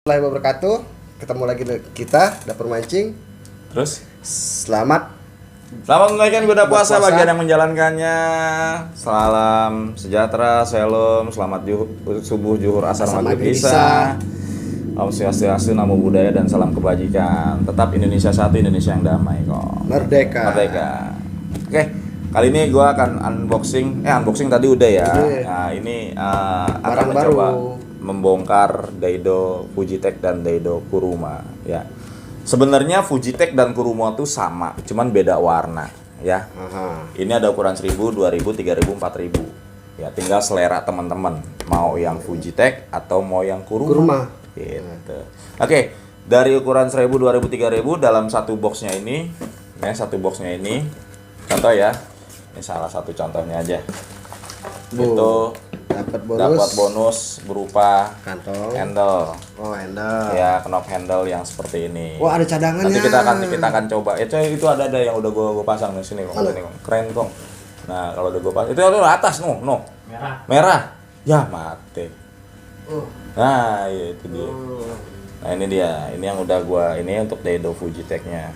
Warahmatullahi wabarakatuh. Ketemu lagi kita dapur mancing. Terus Selamat menunaikan ibadah puasa Berpuasa. bagi yang menjalankannya. Salam sejahtera, shalom, selamat subuh, zuhur, asar, Asar, maghrib, maghrib, isya. Om Swastiastu, Namo Buddhaya, dan salam kebajikan. Tetap Indonesia satu, Indonesia yang damai kok. Merdeka. Merdeka. Oke, kali ini gue akan unboxing. Unboxing tadi udah ya. Udah. Nah ini akan Barang mencoba baru. membongkar Daido Fujitech dan Daido Kuruma ya. Sebenarnya Fujitech dan Kuruma tuh sama, cuman beda warna ya. Aha. Ini ada ukuran 1000, 2000, 3000, 4000. Ya, tinggal selera teman-teman. Mau yang Fujitech atau mau yang Kuruma. Kuruma. Gitu. Oke, dari ukuran 1000, 2000, 3000 dalam satu boxnya ini, satu boxnya ini. Contoh ya. Ini salah satu contohnya aja. Itu dapat bonus berupa kantong. handle. Oh, handle. Ya, knob handle yang seperti ini. Wah, ada cadangannya. Nanti kita akan coba. Ya coy, itu ada yang udah gua pasang di sini kok. Ini kok. Keren kok. Nah, kalau udah gua pasang itu atas no. Merah. Ya, mati. Nah, itu dia. Nah, ini dia. Ini yang udah gua ini untuk Daido Fujitech-nya.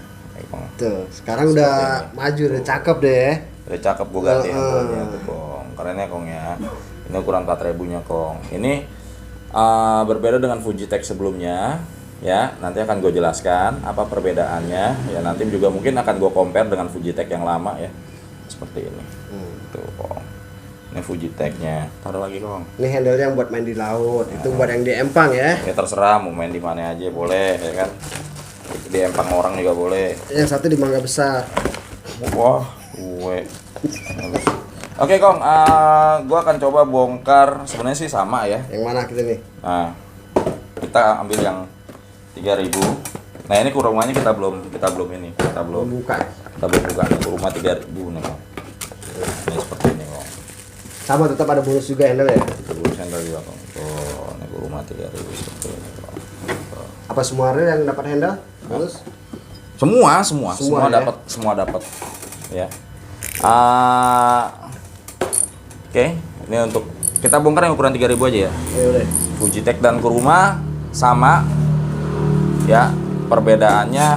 Tuh, sekarang udah maju, udah cakep deh. Udah cakep gua ganti handle-nya tuh, Kong. Kerennya, Kong ya. Ini ukuran 4000-nya, Kong. Ini berbeda dengan Fujitech sebelumnya. Ya, nanti akan gue jelaskan apa perbedaannya. Ya, nanti juga mungkin akan gue compare dengan Fujitech yang lama ya. Seperti ini. Tuh, Kong. Ini Fujitech-nya. Taruh lagi, Kong. Ini handle yang buat main di laut. Itu buat yang di empang ya. Ya terserah mau main di mana aja boleh, ya kan. Di empang orang juga boleh. Yang satu di Mangga Besar. Wah, gue. Oke, Kong, gua akan coba bongkar. Sebenarnya sih sama ya. Yang mana kita nih? Nah, kita ambil yang 3000. Nah, ini kurungannya kita belum ini. Kita belum buka. buka. Kurungan 3000 nih, Kong. Ini seperti ini, Kong. Sama tetap ada bonus juga handle ya. Kita bonus handle juga, Kong. Tuh, ini kurungan 3000 seperti ini, Kong. Tuh. Apa semua reel yang dapat handle? Bonus? Semua ya? dapat. Ya. Oke, ini untuk kita bongkar yang ukuran 3000 aja ya. Ayo deh. Fujitech dan Kuruma sama. Ya, perbedaannya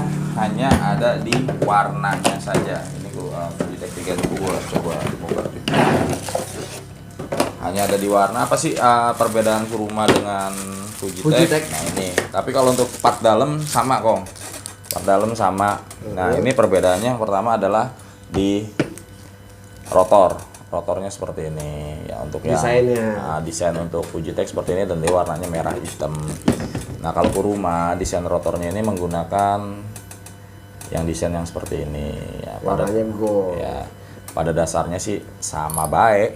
hanya ada di warnanya saja. Ini Fujitech 3000 gua coba dibongkar. Hanya ada di warna. Apa sih perbedaan Kuruma dengan Fujitech? Nah, ini. Tapi kalau untuk part dalam sama, Kong. Part dalam sama. Nah, ini perbedaannya yang pertama adalah di rotornya seperti ini ya, untuk desainnya. Desain untuk Fujitech seperti ini dan dia warnanya merah hitam. Nah, kalau Kuruma desain rotornya ini menggunakan yang desain yang seperti ini ya, Warnanya gold. ya pada dasarnya sih sama baik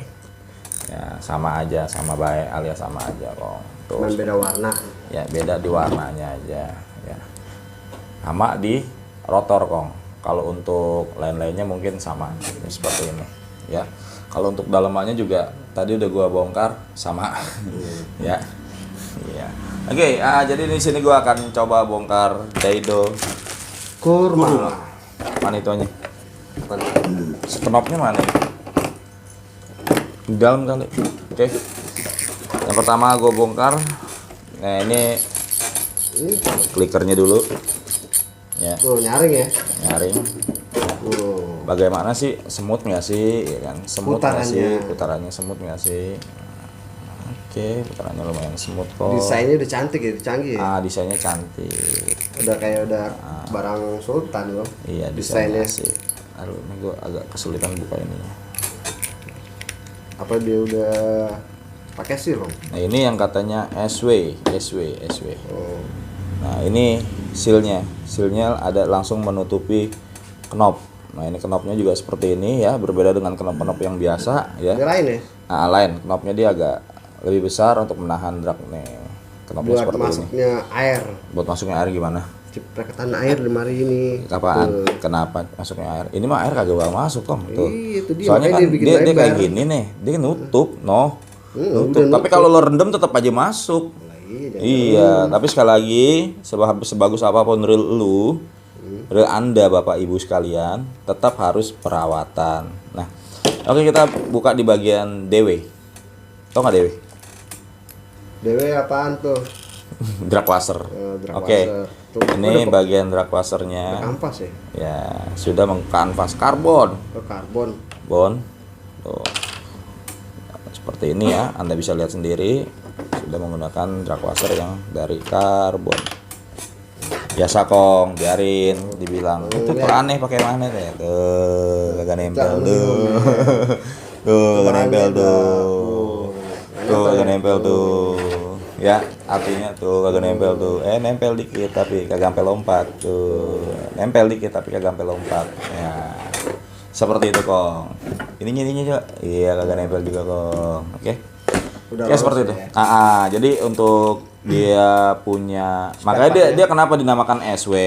ya, sama baik alias sama aja kok. Cuman beda warna. Ya, beda di warnanya aja ya. Sama di rotor, Kong. Kalau untuk lain-lainnya mungkin sama seperti ini ya. Kalau untuk dalamannya juga tadi udah gua bongkar sama ya. Iya. Oke, jadi di sini gua akan coba bongkar Daido Kuruma. Mana itunya? Knopnya mana? Di dalam kali. Oke. Yang pertama gua bongkar. Nah, ini klikernya dulu. Ya. Tuh, nyaring ya. Nyaring. Bagaimana sih, semut nggak sih, ya kan? Semut nggak sih, putarannya semut nggak sih? Oke, putarannya lumayan semut kok. Desainnya udah cantik ya, canggih ya. Desainnya cantik. Udah kayak barang sultan loh. Iya, desainnya sih. Aduh, ini gue agak kesulitan buka ini. Apa dia udah pakai seal loh? Nah, ini yang katanya SW. Oh. Nah, ini sealnya ada langsung menutupi knob. Nah, ini knopnya juga seperti ini ya, berbeda dengan knop-knop yang biasa ya. Ini lain ya? Nah, lain, knopnya dia agak lebih besar untuk menahan drag nih. Knopnya Buat seperti masuknya ini. air. Buat masuknya air gimana? Cipratan air lemari ini. Apaan? Kenapa masuknya air? Ini mah air kagak bakal masuk, Tom. Tuh. Itu dia, Soalnya kan bikin dia kayak lebar. gini nih, dia nutup, nutup. Udah Tapi kalau lo rendam tetap aja masuk. Iya, tapi sekali lagi sebagus apapun reel lu, reel Anda Bapak Ibu sekalian, tetap harus perawatan. Nah, oke, kita buka di bagian DW. Tau nggak DW? DW apaan tuh? drag washer. Drag Oke. washer. Tuh, Ini bagian drag washernya. Kampas ya. Ya, sudah mengkanvas karbon. Karbon. Tuh. Seperti ini ya, Anda bisa lihat sendiri sudah menggunakan drag washer yang dari karbon. Biasa Kong, biarin dibilang itu kok aneh pakai magnet ya. Tuh, kagak nempel tuh. Tuh, kagak nempel tuh. Tuh, kagak nempel tuh. Ya, artinya tuh kagak nempel tuh. Nempel dikit tapi kagak sampai lompat tuh. Nempel dikit tapi kagak sampai lompat. Ya. Seperti itu Kong. Ininya juga. Iya, kagak nempel juga Kong. Oke. Ya seperti itu. Ya. Jadi untuk dia punya, makanya dia kenapa dinamakan SW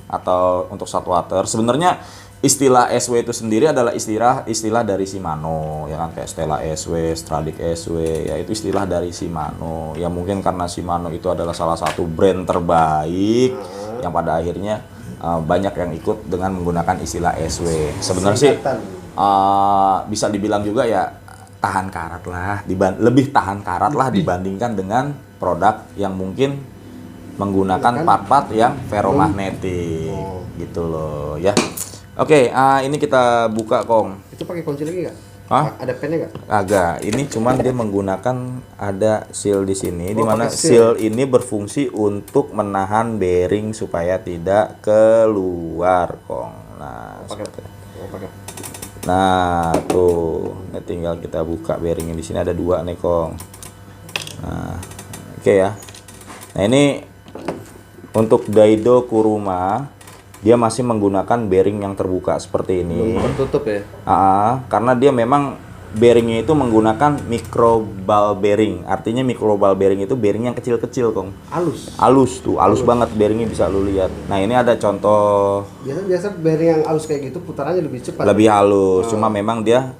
atau untuk Saltwater. Sebenarnya istilah SW itu sendiri adalah istilah dari Shimano, ya kan, kayak Stella SW, Stradic SW, ya itu istilah dari Shimano. Ya mungkin karena Shimano itu adalah salah satu brand terbaik yang pada akhirnya banyak yang ikut dengan menggunakan istilah SW. Sebenarnya sih bisa dibilang juga ya tahan karat lah, lebih tahan karat lah dibandingkan dengan produk yang mungkin menggunakan part-part yang ferromagnetik gitu loh ya. Oke, ini kita buka Kong. Itu pakai kunci lagi nggak? Hah? Ada pennya nggak? Agak. Ini cuman dia menggunakan ada seal di sini, di mana seal ini berfungsi untuk menahan bearing supaya tidak keluar Kong. Nah, pakai. Nah, tuh, ini tinggal kita buka bearingnya. Di sini ada 2 nih Kong. Nah, oke ya. Nah, ini untuk Daido Kuruma, dia masih menggunakan bearing yang terbuka seperti ini. Tertutup ya? Karena dia memang bearingnya itu menggunakan micro ball bearing. Artinya micro ball bearing itu bearing yang kecil-kecil Kong. Halus tuh, halus banget bearingnya, bisa lu lihat. Nah, ini ada contoh. Biasa bearing yang halus kayak gitu putarannya lebih cepat. Lebih halus, cuma memang dia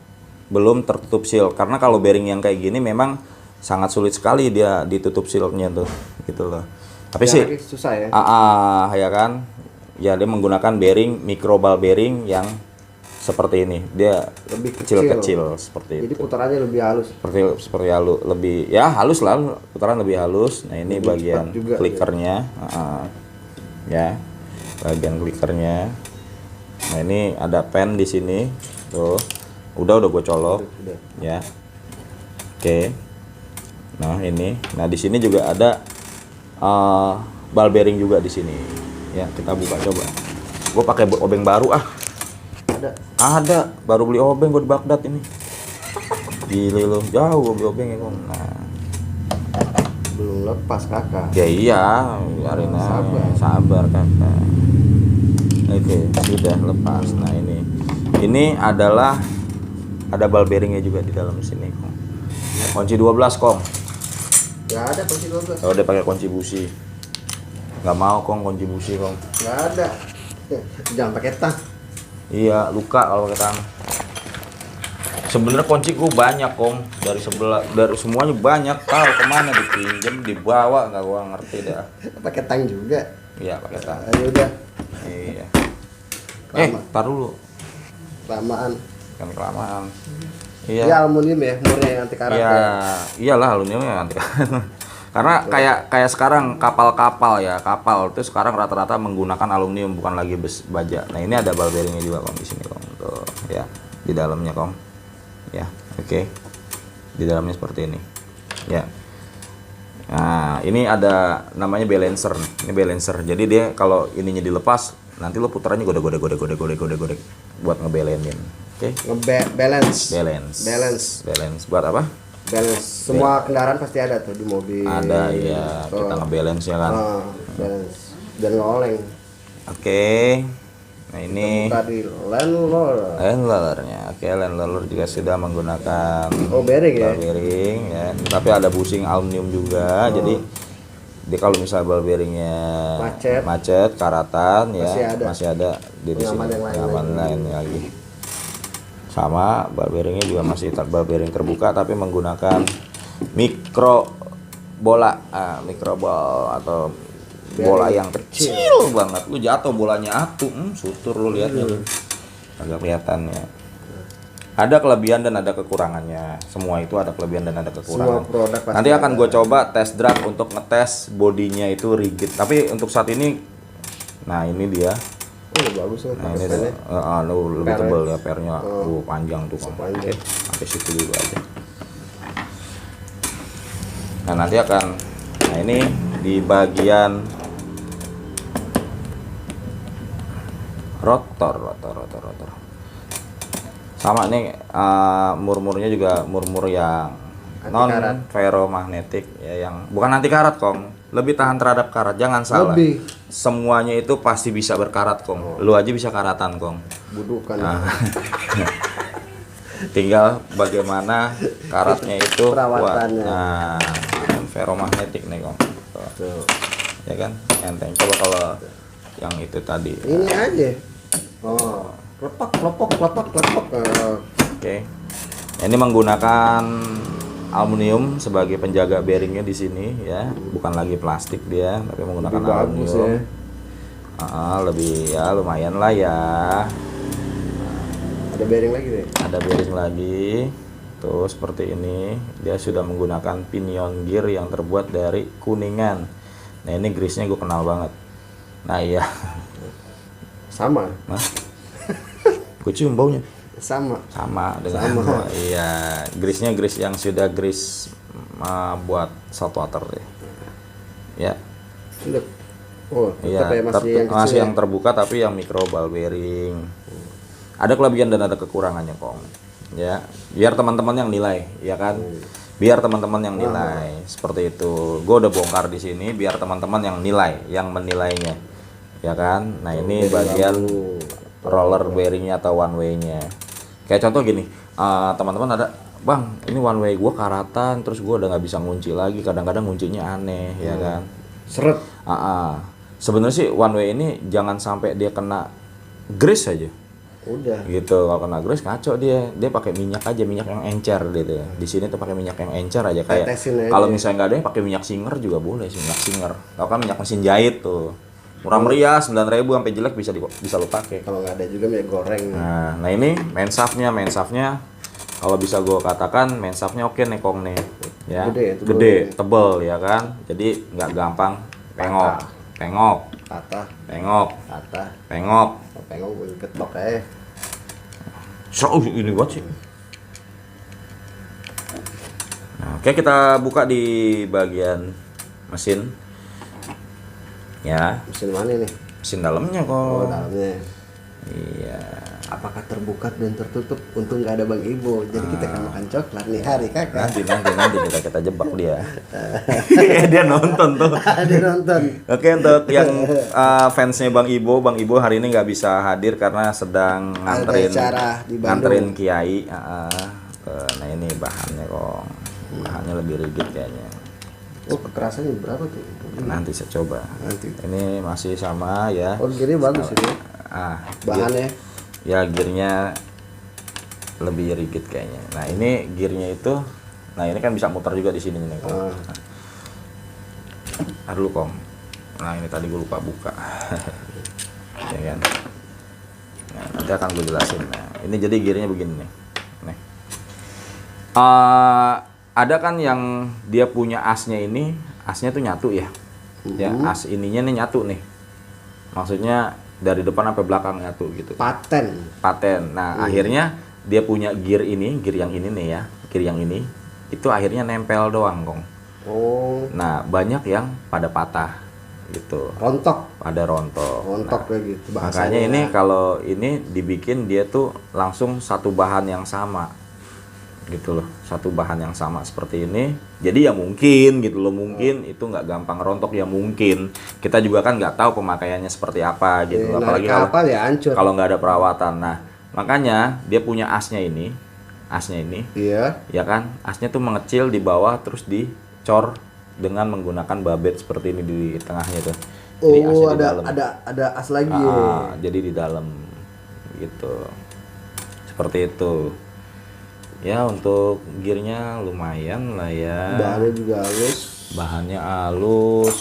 belum tertutup seal. Karena kalau bearing yang kayak gini memang sangat sulit sekali dia ditutup sealnya tuh, gitu loh. Tapi ya, sih susah ya. Ya kan. Ya dia menggunakan bearing micro ball bearing yang seperti ini, dia lebih kecil-kecil seperti jadi itu. putarannya lebih halus. Seperti halus, lebih ya halus lah, putaran lebih halus. Nah, ini lebih bagian klikernya. Ya. Bagian klikernya. Nah, ini ada pen di sini. Tuh. Udah gue colok. Ya. Oke. Nah, ini. Nah, di sini juga ada ball bearing juga di sini. Ya, kita buka coba. Gue pakai obeng baru Ada, baru beli obeng gue di Baghdad ini. Gile lo, jauh gue beli obeng ya Kong. Nah, belum lepas kakak. Ya iya, Arina sabar kakak. Oke, sudah lepas. Nah, ini adalah ada ball bearingnya juga di dalam sini Kong. Kunci 12 Kong. Gak ada kunci 12. Oh, dia pakai kunci busi. Gak mau Kong kunci busi Kong. Gak ada. Jangan pakai tang. Iya, luka kalau pakai tangan. Sebenarnya kunci gue banyak Kong, dari semuanya banyak. Tahu kemana dipinjam, dibawa, nggak gua ngerti dah. Pakai tang juga. Iya, pakai tang. Ayo udah. Iya. Tar dulu. Kelamaan. Kan kelamaan. Iya. Ini aluminium ya, murni anti karat. Iya, iyalah aluminium ya anti karat. Karena kayak sekarang kapal itu sekarang rata-rata menggunakan aluminium, bukan lagi baja. Nah, ini ada ball bearingnya juga Kong di sini Kong. Tuh, ya, di dalamnya Kong. Ya, oke. Di dalamnya seperti ini. Ya. Nah, ini ada namanya balancer. Ini balancer. Jadi dia kalau ininya dilepas, nanti lo putarannya godek buat ngebelenin. Oke. Balance buat apa? Balance. Semua kendaraan pasti ada tuh di mobil. Ada ya, kita ngebalance ya kan. Balance. Dan ngoleng. Oke. Nah, ini tadi landlollernya. Oke, landloller juga sudah menggunakan bearing ya. Bearing ya. Tapi ada bushing aluminium juga. Jadi dia kalau misal ball bearingnya macet, karatan ya, masih ada di sini. Pengaman lain lagi. Sama ball bearingnya juga masih ball bearing terbuka tapi menggunakan mikro bola atau bola yang kecil banget. Lu jatuh bolanya sutur lu lihatnya lu. Agak kelihatan ya. Ada kelebihan dan ada kekurangannya. Semua itu ada kelebihan dan ada kekurangan. Semua produk pasti Nanti akan ada. gue coba test drive untuk ngetes bodinya itu rigid. Tapi untuk saat ini, nah ini dia. Oh, bagus loh. Nah pakai ini spennya. lebih Per, tebel ya pernya. Oh. Panjang tuh. Kong. Panjang. Oke, sampai situ dulu aja. Nah nanti akan, nah ini di bagian rotor. Sama nih murmurnya juga murmur yang non Anti-karat. ferromagnetik ya, yang bukan anti karat Kong, lebih tahan terhadap karat. Jangan salah, Lebih. semuanya itu pasti bisa berkarat Kong. Lu aja bisa karatan Kong. Budukan. Nah, tinggal bagaimana karatnya itu kuat. Perawatannya. Nah, ferromagnetik nih Kong. Tuh. Ya kan, enteng. Coba kalau yang itu tadi. Ini aja. Oh, klepak. Oke. Ini menggunakan aluminium sebagai penjaga bearingnya di sini ya, bukan lagi plastik dia, tapi menggunakan Lebih bagus aluminium. ya. Lebih ya lumayan lah ya. Ada bearing lagi deh. Ada bearing lagi. Tuh seperti ini. Dia sudah menggunakan pinion gear yang terbuat dari kuningan. Nah ini grease-nya gue kenal banget. Nah iya. Sama. Nah, gue cium baunya. Sama Dengan iya, grease-nya grease yang sudah grease buat saltwater ya. Ya. Udah. Oh, Iya, tetap ya masih yang kecil masih ya? yang terbuka tapi yang micro ball bearing. Ada kelebihan dan ada kekurangannya Kong. Ya, biar teman-teman yang nilai, ya kan? Biar teman-teman yang nilai seperti itu. Gue udah bongkar di sini biar teman-teman yang nilai, yang menilainya. Ya kan? Nah, ini bagian roller bearingnya atau one way-nya. Kayak contoh gini, teman-teman ada, bang, ini one way gue karatan, terus gue udah nggak bisa ngunci lagi. Kadang-kadang nguncinya aneh, ya kan? Seret. Sebenarnya sih one way ini jangan sampai dia kena grease aja. Udah. Gitu, kalau kena grease ngaco dia. Dia pakai minyak aja, minyak yang encer gitu ya. Di sini tuh pakai minyak yang encer aja kayak. Tetesin aja. Kalau misalnya nggak ada yang pakai minyak Singer juga boleh sih, minyak Singer. Kalau kan minyak mesin jahit tuh. Murah meriah 9.000 sampai jelek bisa lu pakai. Kalau nggak ada juga minyak goreng. Nah ini main shaftnya kalau bisa gue katakan main shaftnya oke nih Kong nih, ya gede, tebel ya kan, jadi nggak gampang pengok, Patah. Pengok gue ketok So ini buat sih. Nah, oke kita buka di bagian mesin, ya. Mesin mana nih? Mesin dalamnya kok. Oh, dalamnya. Iya. Apakah terbuka dan tertutup? Untung nggak ada Bang Ibo. Jadi kita kan makan coklat nih hari kakak. Nanti kita jebak dia. Dia nonton tuh. Dia nonton. Oke, untuk yang fansnya Bang Ibo hari ini nggak bisa hadir karena sedang nganterin Kiai. Nah ini bahannya kok, bahannya lebih rigid kayaknya. Oh, kekerasannya berapa tuh? Nanti saya coba. Nanti. Ini masih sama ya. Oh, gearnya bagus ini. Bahannya. Ya gearnya lebih rigid kayaknya. Nah ini gearnya itu, nah ini kan bisa muter juga di sini nih Kong. Dulu Kong. Nah ini tadi gue lupa buka. Ya kan. Nah, nanti akan gue jelasin. Nah ini jadi gearnya begini nih. Nih. Ada kan yang dia punya asnya ini, asnya tuh nyatu ya. Ya as ininya nih nyatu nih. Maksudnya dari depan sampai belakang nyatu gitu. Paten. Nah, akhirnya dia punya gear yang ini nih ya. Gear yang ini itu akhirnya nempel doang, Kong. Oh. Nah, banyak yang pada patah gitu. Pada rontok. Kayak gitu. Makanya ini kalau ini dibikin dia tuh langsung satu bahan yang sama. Gitu loh, satu bahan yang sama seperti ini. Jadi ya mungkin gitu loh, mungkin itu nggak gampang rontok ya mungkin. Kita juga kan nggak tahu pemakaiannya seperti apa gitu. Apalagi kalau nggak ada perawatan. Nah makanya dia punya asnya ini. Iya. Ya kan, asnya tuh mengecil di bawah terus dicor dengan menggunakan babet seperti ini di tengahnya tuh. Jadi ada as lagi. Jadi di dalam gitu. Seperti itu. Ya untuk gearnya lumayan lah ya. Bahannya halus.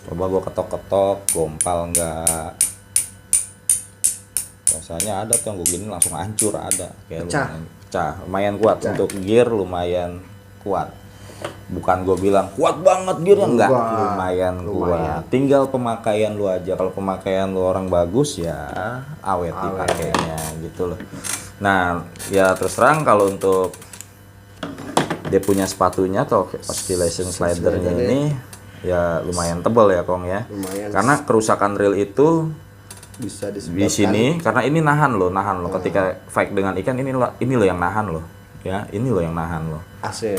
Coba gua ketok-ketok, gompal enggak? Ya biasanya ada tuh yang gue gini langsung hancur, ada kayak Pecah. lumayan kuat. Untuk gear lumayan kuat, bukan gue bilang kuat banget gearnya, enggak, lumayan kuat, tinggal pemakaian lu aja. Kalau pemakaian lu orang bagus ya awet dipakainya gitu loh. Nah ya terus terang kalau untuk dia punya sepatunya atau oscillation slidernya ini ya lumayan tebal ya Kong ya. Lumayan. Karena kerusakan reel itu Bisa di disebabkan sini karena ini nahan loh. Ketika fight dengan ikan ini loh yang nahan loh ya, ini loh yang nahan loh. AC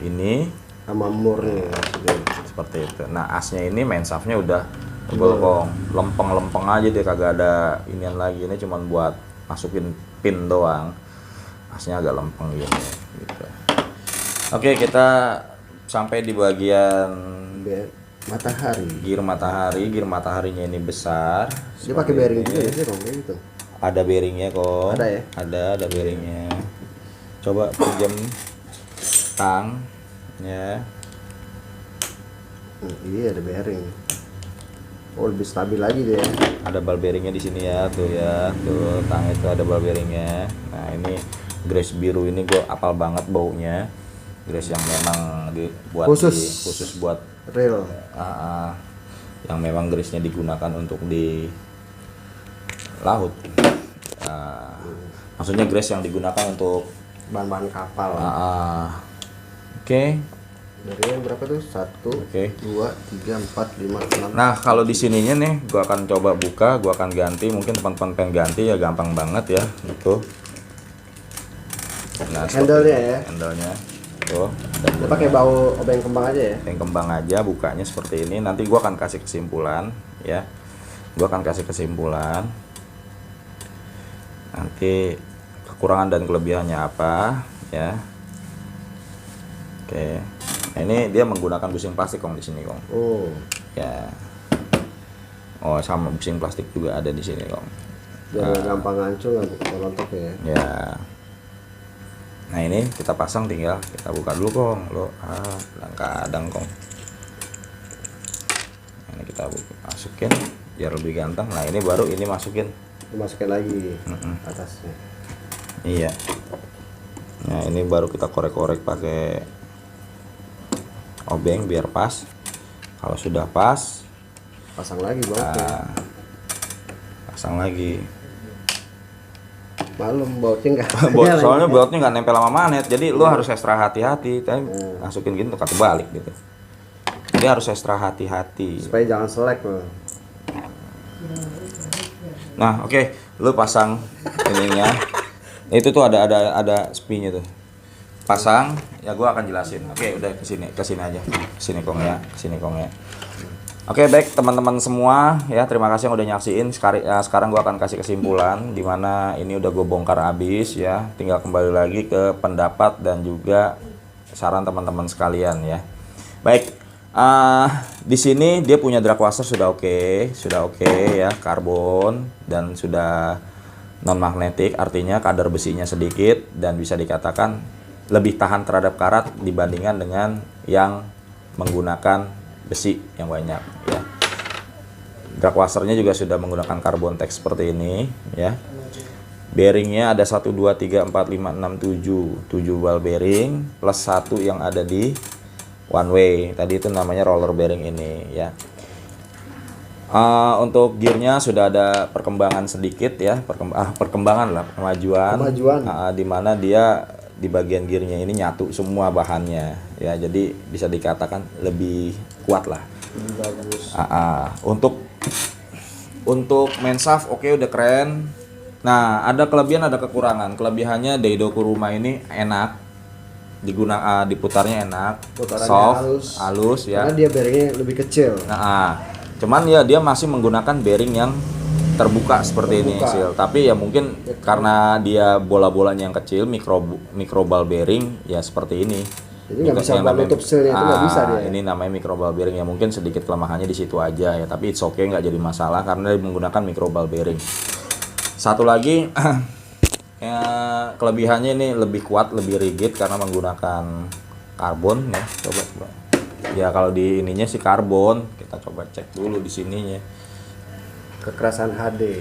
Ini sama murnya seperti itu. Nah asnya ini main shaftnya udah tebel Kong, lempeng aja dia, kagak ada inian lagi. Ini cuman buat masukin pin doang, asnya agak lempeng gitu. Oke, kita sampai di bagian matahari. Gear mataharinya ini besar. Dia pakai bearing juga ya sih Kong, kayak gitu. Ada bearingnya kok. Ada ya? Ada bearingnya. Coba pinjam tang ya. Iya ada bearing. Oh lebih stabil lagi dia. Ada ball bearingnya di sini ya, tuh ya. Tuh tang itu ada ball bearingnya. Nah ini grease biru ini gue apal banget baunya. Grease yang memang dibuat khusus buat reel. Yang memang grease-nya digunakan untuk di laut. Maksudnya grease yang digunakan untuk Bahan-bahan kapal. Oke. Dari yang berapa tuh? 1, 2, 3, 4, 5, 6. Nah kalau di sininya nih, gua akan coba buka, gua akan ganti. Mungkin teman-teman pengen ganti ya gampang banget ya, gitu. Nah, handle-nya ya. Handle-nya. Tuh. Dia pakai bau obeng kembang aja ya. Obeng kembang aja, bukanya seperti ini. Nanti gua akan kasih kesimpulan, ya. Gua akan kasih kesimpulan. Nanti kekurangan dan kelebihannya apa, ya. Oke. Nah, ini dia menggunakan busing plastik Kong di sini Kong. Oh. Ya. Oh sama busing plastik juga ada di sini Kong. Biar gampang hancur, nggak rontok ya. Ya. Nah ini kita pasang, tinggal kita buka dulu Kong. Lo kadang Kong. Ini kita masukin biar lebih ganteng. Nah ini baru ini masukin. Dimasukin lagi atasnya. Iya. Nah ini baru kita korek-korek pakai obeng biar pas. Kalau sudah pas, pasang lagi bautnya. Pasang lagi. Malum bautnya nggak. Soalnya bautnya nggak nempel sama manet, jadi lu harus ekstra hati-hati. Masukin gitu tukar balik gitu. Jadi harus ekstra hati-hati. Supaya jangan selek loh. Nah oke, lu pasang ininya. Itu tuh ada spinya tuh. Pasang, ya gua akan jelasin. Oke, udah kesini aja. Kesini Kong ya. Oke, baik teman-teman semua ya, terima kasih yang udah nyaksiin. Sekarang gua akan kasih kesimpulan, dimana ini udah gue bongkar habis ya. Tinggal kembali lagi ke pendapat dan juga saran teman-teman sekalian ya. Baik, di sini dia punya drag washer sudah oke ya, karbon dan sudah non magnetik, artinya kadar besinya sedikit dan bisa dikatakan lebih tahan terhadap karat dibandingkan dengan yang menggunakan besi yang banyak ya. Drag washernya juga sudah menggunakan carbon tex seperti ini ya. Bearingnya ada 1, 2, 3, 4, 5, 6, 7 ball bearing plus 1 yang ada di one way tadi, itu namanya roller bearing ini ya. Untuk gearnya sudah ada perkembangan sedikit ya, kemajuan. Dimana dia di bagian gearnya ini nyatu semua bahannya ya, jadi bisa dikatakan lebih kuat lah. Bagus. Untuk main shaft oke, udah keren. Nah ada kelebihan ada kekurangan. Kelebihannya Daido Kuruma ini enak diputarnya, enak, putarannya soft, halus ya. Karena dia bearingnya lebih kecil. Cuman ya dia masih menggunakan bearing yang terbuka seperti ini Sil. Tapi ya mungkin karena dia bola-bolanya yang kecil, micro ball bearing ya seperti ini. Jadi nggak bisa menutup sealnya, itu nggak bisa dia. Ini namanya micro ball bearing ya, mungkin sedikit kelemahannya di situ aja ya. Tapi it's okay, nggak jadi masalah karena dia menggunakan micro ball bearing. Satu lagi ya, kelebihannya ini lebih kuat, lebih rigid karena menggunakan karbon ya. Coba. Ya kalau di ininya sih karbon, kita coba cek dulu di sininya. Kekerasan HD.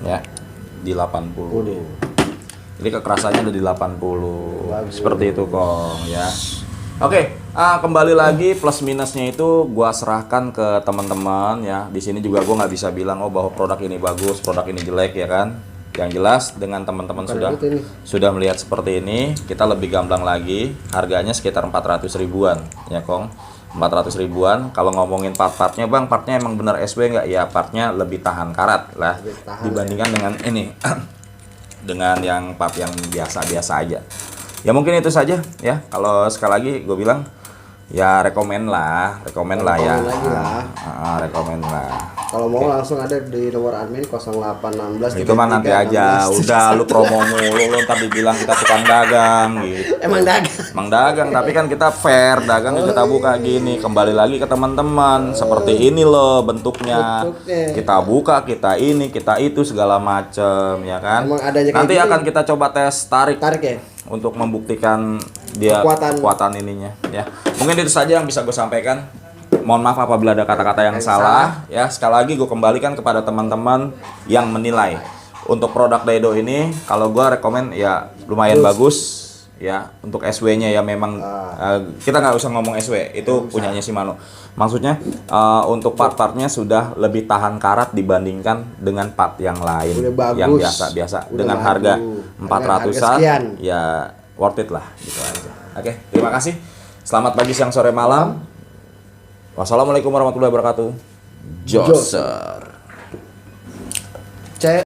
ya di 80. Udah. Jadi kekerasannya ada di 80. Bagus. Seperti itu Kong ya. Oke, kembali lagi plus minusnya itu gua serahkan ke teman-teman ya. Di sini juga gua nggak bisa bilang bahwa produk ini bagus, produk ini jelek ya kan. Yang jelas dengan teman-teman sudah melihat seperti ini, kita lebih gamblang lagi. Harganya sekitar 400 ribuan ya Kong. 400 ribuan. Kalau ngomongin part-partnya Bang, partnya emang bener SW nggak? Ya partnya lebih tahan karat lah dibandingkan dengan ini. Dengan yang part yang biasa-biasa aja. Ya mungkin itu saja ya. Kalau sekali lagi gue bilang ya rekomen lah ya. Rekomen lah. Kalau mau langsung ada di nomor admin 0816. Itu mah nanti aja. Udah lu promo mulu, lu ntar dibilang kita tukang dagang gitu. Emang dagang, tapi kan kita fair, dagang kita buka gini. Kembali lagi ke teman-teman, seperti ini loh bentuknya. Kita buka, kita ini, kita itu segala macem ya kan. Nanti akan kita coba tes tarik ya. Untuk membuktikan dia kekuatan ininya ya. Mungkin itu saja yang bisa gue sampaikan. Mohon maaf apabila ada kata-kata yang salah ya. Sekali lagi gue kembalikan kepada teman-teman yang menilai untuk produk Daido ini. Kalau gue rekomen ya lumayan bagus ya. Untuk SW-nya ya memang kita nggak usah ngomong SW, itu punyanya Shimano. Maksudnya untuk part-partnya sudah lebih tahan karat dibandingkan dengan part yang lain yang biasa-biasa dengan harga 400-an ya worth it lah gitu aja. Oke, terima kasih. Selamat pagi, siang, sore, malam. Wassalamualaikum warahmatullahi wabarakatuh. Joser.